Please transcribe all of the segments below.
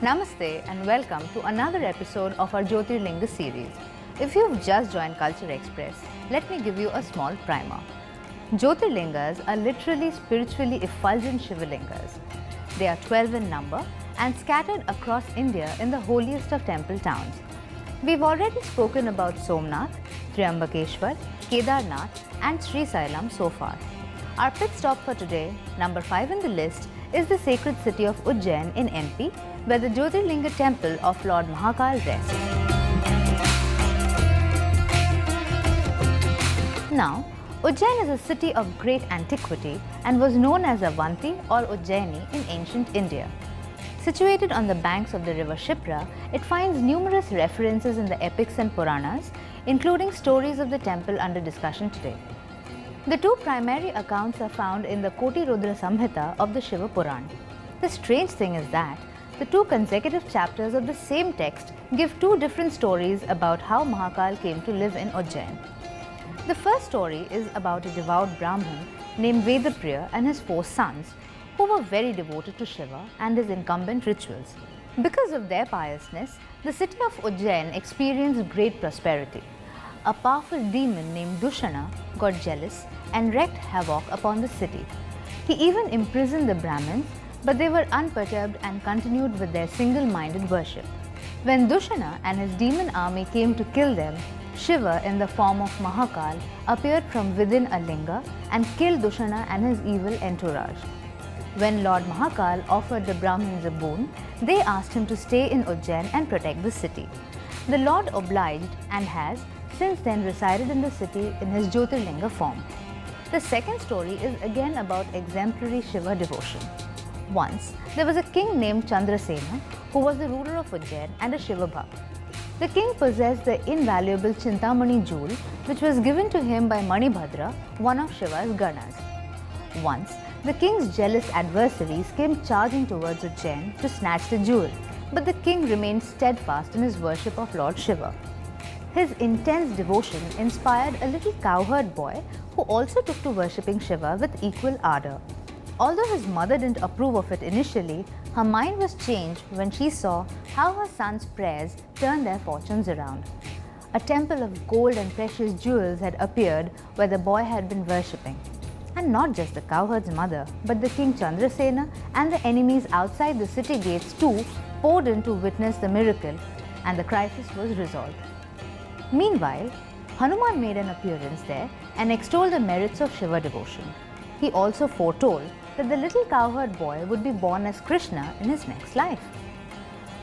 Namaste and welcome to another episode of our Jyotirlinga series. If you've just joined Culture Express, let me give you a small primer. Jyotirlingas are literally spiritually effulgent Shivalingas. They are 12 in number and scattered across India in the holiest of temple towns. We've already spoken about Somnath, Triambakeshwar, Kedarnath and Srisailam so far. Our pit stop for today, number 5 in the list, is the sacred city of Ujjain in MP, where the Jyotirlinga temple of Lord Mahakal rests. Now, Ujjain is a city of great antiquity and was known as Avanti or Ujjaini in ancient India. Situated on the banks of the river Shipra, it finds numerous references in the epics and Puranas, including stories of the temple under discussion today. The two primary accounts are found in the Koti Rudra Samhita of the Shiva Puran. The strange thing is that the two consecutive chapters of the same text give two different stories about how Mahakal came to live in Ujjain. The first story is about a devout Brahmin named Vedapriya and his 4 sons, who were very devoted to Shiva and his incumbent rituals. Because of their piousness, the city of Ujjain experienced great prosperity. A powerful demon named Dushana got jealous and wreaked havoc upon the city. He even imprisoned the Brahmins, but they were unperturbed and continued with their single-minded worship. When Dushana and his demon army came to kill them, Shiva in the form of Mahakal appeared from within a linga and killed Dushana and his evil entourage. When Lord Mahakal offered the Brahmins a boon, they asked him to stay in Ujjain and protect the city. The Lord obliged and has since then resided in the city in his Jyotirlinga form. The second story is again about exemplary Shiva devotion. Once, there was a king named Chandrasena who was the ruler of Ujjain and a Shiva Bhakt. The king possessed the invaluable Chintamani jewel, which was given to him by Manibhadra, one of Shiva's Ganas. Once, the king's jealous adversaries came charging towards Ujjain to snatch the jewel, but the king remained steadfast in his worship of Lord Shiva. His intense devotion inspired a little cowherd boy who also took to worshipping Shiva with equal ardor. Although his mother didn't approve of it initially, her mind was changed when she saw how her son's prayers turned their fortunes around. A temple of gold and precious jewels had appeared where the boy had been worshipping. And not just the cowherd's mother, but the king Chandrasena and the enemies outside the city gates too poured in to witness the miracle, and the crisis was resolved. Meanwhile, Hanuman made an appearance there and extolled the merits of Shiva devotion. He also foretold that the little cowherd boy would be born as Krishna in his next life.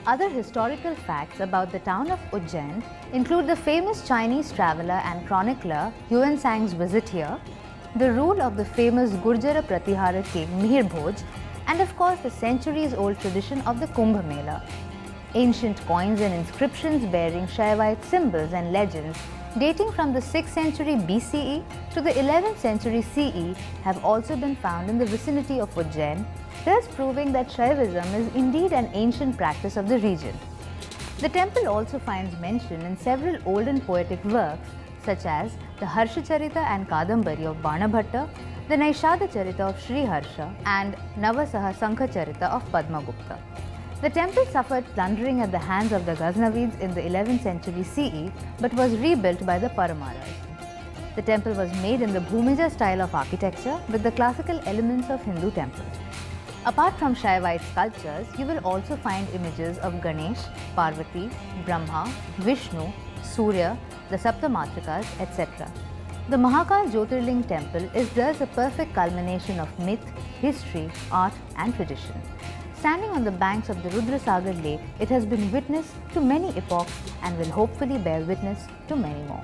Other historical facts about the town of Ujjain include the famous Chinese traveller and chronicler Yuan Sang's visit here, the rule of the famous Gurjara Pratihara king Mihir Bhoj, and of course the centuries-old tradition of the Kumbh Mela. Ancient coins and inscriptions bearing Shaivite symbols and legends dating from the 6th century BCE to the 11th century CE have also been found in the vicinity of Ujjain, thus proving that Shaivism is indeed an ancient practice of the region. The temple also finds mention in several olden poetic works such as the Harshacharita and Kadambari of Banabhatta, the Naishadha Charita of Sri Harsha and Navasaha Sankha of Padmagupta. The temple suffered plundering at the hands of the Ghaznavids in the 11th century CE but was rebuilt by the Paramaras. The temple was made in the Bhumija style of architecture with the classical elements of Hindu temples. Apart from Shaivite sculptures, you will also find images of Ganesh, Parvati, Brahma, Vishnu, Surya, the Saptamatrikas, etc. The Mahakal Jyotirling temple is thus a perfect culmination of myth, history, art and tradition. Standing on the banks of the Rudra Sagar lake, it has been witness to many epochs and will hopefully bear witness to many more.